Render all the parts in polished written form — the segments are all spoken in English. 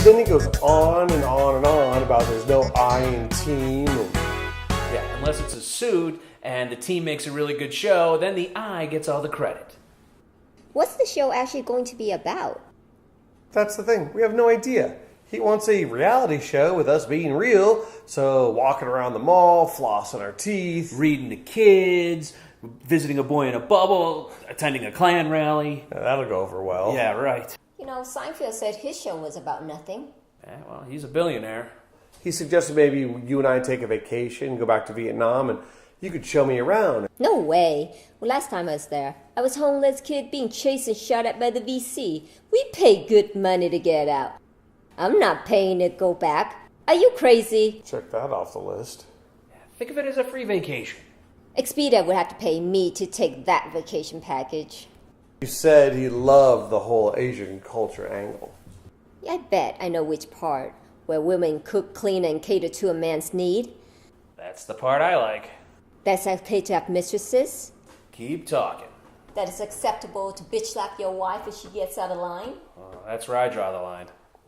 then he goes on and on and on about there's no I in team. Yeah, unless it's a suit and the team makes a really good show, then the I gets all the credit. What's the show actually going to be about? That's the thing. We have no idea. He wants a reality show with us being real, so walking around the mall, flossing our teeth, reading to kids, visiting a boy in a bubble, attending a Klan rally. Yeah, that'll go over well. Yeah, right. You know, Seinfeld said his show was about nothing. Yeah, well, he's a billionaire. He suggested maybe you and I take a vacation, go back to Vietnam, and you could show me around. No way. Well, last time I was there, I was a homeless kid being chased and shot at by the VC. We pay good money to get out. I'm not paying to go back. Are you crazy? Check that off the list. Think of it as a free vacation. Expedia would have to pay me to take that vacation package. You said he loved the whole Asian culture angle. Yeah, I bet I know which part, where women cook, clean, and cater to a man's need. That's the part I like. That's okay to have mistresses. Keep talking. That it's acceptable to bitch slap your wife if she gets out of line. That's where I draw the line.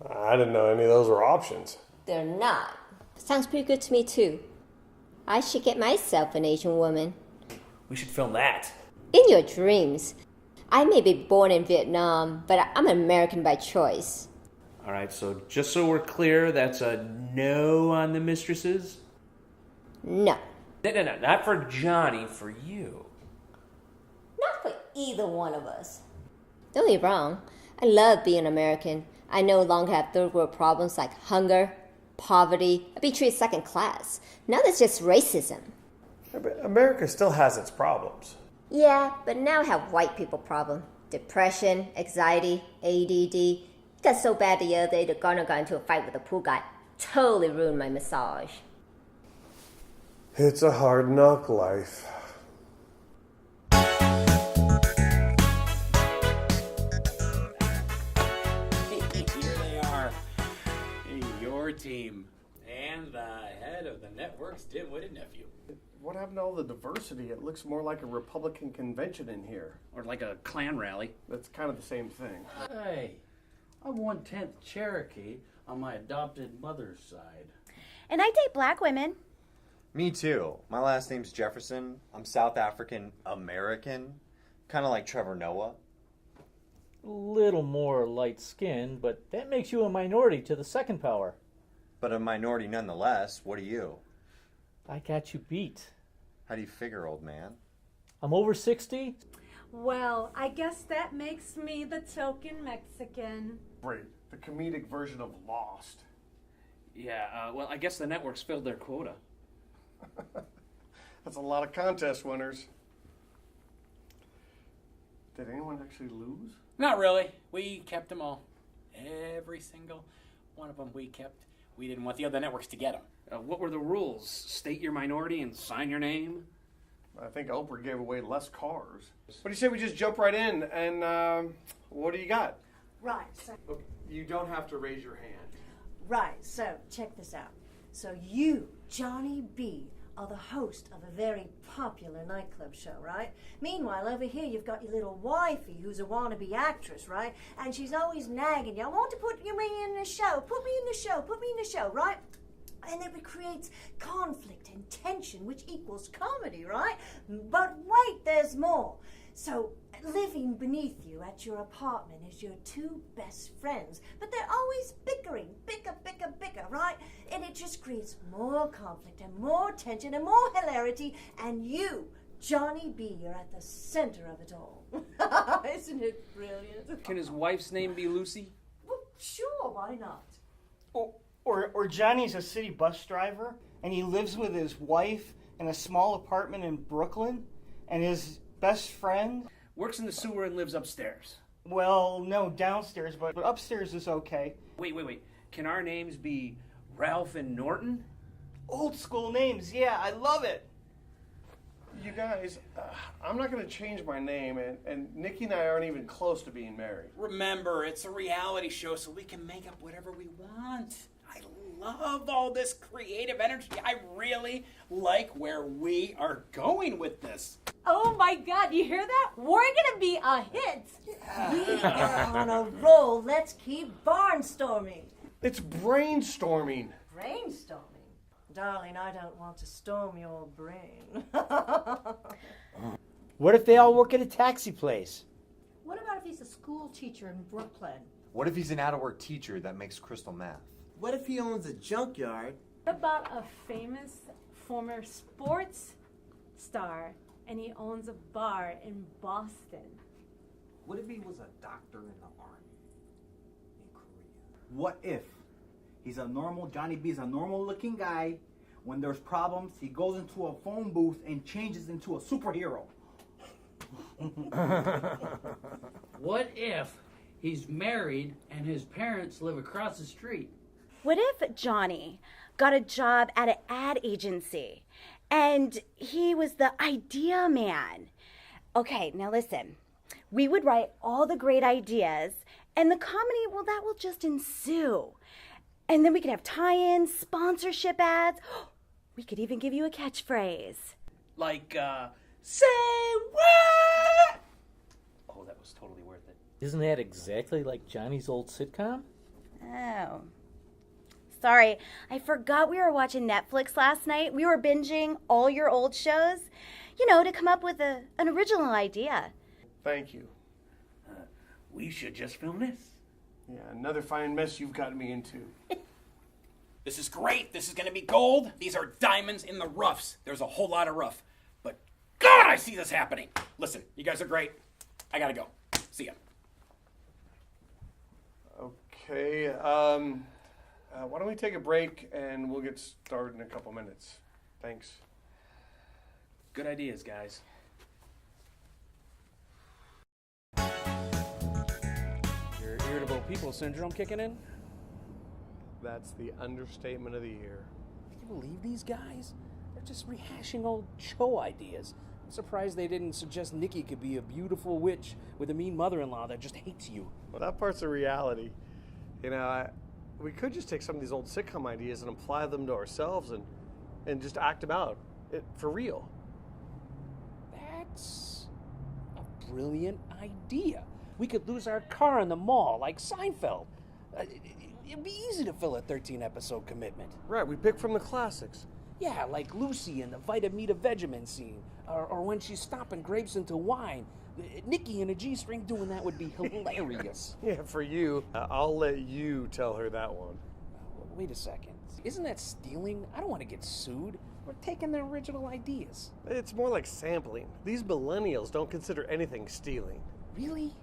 I didn't know any of those were options. They're not. Sounds pretty good to me, too. I should get myself an Asian woman. We should film that. In your dreams. I may be born in Vietnam, but I'm an American by choice. All right, so just so we're clear, that's a no on the mistresses? No. No, not for Johnny, for you. Not for either one of us. Don't get me wrong. I love being American. I no longer have third world problems like hunger, poverty. I'd be treated second class. Now that's just racism. Yeah, but America still has its problems. Yeah, but now I have white people problem. Depression, anxiety, ADD. It got so bad the other day that Garner got into a fight with a pool guy. Totally ruined my massage. It's a hard knock life. Here they are. Your team. And the head of the network's dim-witted nephew. What happened to all the diversity? It looks more like a Republican convention in here. Or like a Klan rally. That's kind of the same thing. Hey, I'm 1/10 Cherokee on my adopted mother's side. And I date black women. Me too. My last name's Jefferson. I'm South African American. Kind of like Trevor Noah. Little more light-skinned, but that makes you a minority to the second power. But a minority nonetheless. What are you? I got you beat. How do you figure, old man? I'm over 60. Well, I guess that makes me the token Mexican. Great. The comedic version of Lost. Yeah, well, I guess the networks filled their quota. That's a lot of contest winners. Did anyone actually lose? Not really. We kept them all. Every single one of them we kept. We didn't want the other networks to get them. What were the rules? State your minority and sign your name? I think Oprah gave away less cars. What do you say we just jump right in and what do you got? Right, so, Okay, you don't have to raise your hand. so check this out. So you, Johnny B, are the host of a very popular nightclub show, right? Meanwhile, over here you've got your little wifey who's a wannabe actress, right? And she's always nagging you, I want to put me in the show, put me in the show, put me in the show, right? And it creates conflict and tension, which equals comedy, right? But wait, there's more. So, living beneath you at your apartment is your two best friends, but they're always bickering, bicker, right? And it just creates more conflict and more tension and more hilarity, and you, Johnny B, are at the center of it all. Isn't it brilliant? Can his wife's name be Lucy? Well, sure, why not? Or Johnny's a city bus driver, and he lives with his wife in a small apartment in Brooklyn, and his best friend... Works in the sewer and lives upstairs. Well, no, downstairs, but upstairs is okay. Wait. Can our names be Ralph and Norton? Old school names, yeah, I love it. You guys, I'm not going to change my name, and Nikki and I aren't even close to being married. Remember, it's a reality show, so we can make up whatever we want. I love all this creative energy. I really like where we are going with this. Oh my God, you hear that? We're gonna be a hit. We are on a roll. Let's keep barnstorming. It's brainstorming. Brainstorming? Darling, I don't want to storm your brain. What if they all work at a taxi place? What about if he's a school teacher in Brooklyn? What if he's an out-of-work teacher that makes crystal meth? What if he owns a junkyard? What about a famous former sports star and he owns a bar in Boston? What if he was a doctor in the army in Korea? What if Johnny B is a normal looking guy? When there's problems, he goes into a phone booth and changes into a superhero. What if he's married and his parents live across the street? What if Johnny got a job at an ad agency and he was the idea man? Okay, now listen. We would write all the great ideas and the comedy, well, that will just ensue. And then we could have tie-ins, sponsorship ads. We could even give you a catchphrase. Like, say what? Oh, that was totally worth it. Isn't that exactly like Johnny's old sitcom? Oh. Sorry, I forgot we were watching Netflix last night. We were binging all your old shows, to come up with an original idea. Thank you. We should just film this. Yeah, another fine mess you've gotten me into. This is great. This is going to be gold. These are diamonds in the roughs. There's a whole lot of rough. But God, I see this happening. Listen, you guys are great. I got to go. See ya. Okay, why don't we take a break and we'll get started in a couple minutes. Thanks. Good ideas, guys. Your irritable people syndrome kicking in? That's the understatement of the year. Can you believe these guys? They're just rehashing old show ideas. I'm surprised they didn't suggest Nikki could be a beautiful witch with a mean mother-in-law that just hates you. Well, that part's a reality. We could just take some of these old sitcom ideas and apply them to ourselves and just act them out for real. That's a brilliant idea. We could lose our car in the mall like Seinfeld. It'd be easy to fill a 13-episode commitment. Right, we pick from the classics. Yeah, like Lucy in the Vita Vegemin scene, or when she's stomping grapes into wine. Nikki in a G-string doing that would be hilarious. Yeah, for you. I'll let you tell her that one. Wait a second. Isn't that stealing? I don't want to get sued. We're taking their original ideas. It's more like sampling. These millennials don't consider anything stealing. Really?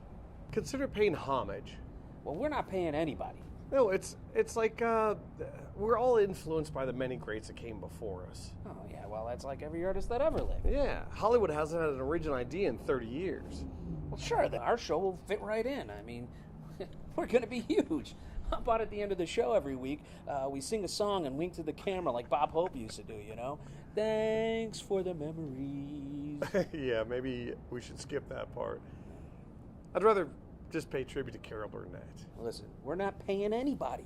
Consider paying homage. Well, we're not paying anybody. No, it's like we're all influenced by the many greats that came before us. Oh, yeah, well, that's like every artist that ever lived. Yeah, Hollywood hasn't had an original idea in 30 years. Well, sure, our show will fit right in. I mean, we're going to be huge. How about at the end of the show every week, we sing a song and wink to the camera like Bob Hope used to do, Thanks for the memories. Yeah, maybe we should skip that part. I'd rather just pay tribute to Carol Burnett. Listen, we're not paying anybody.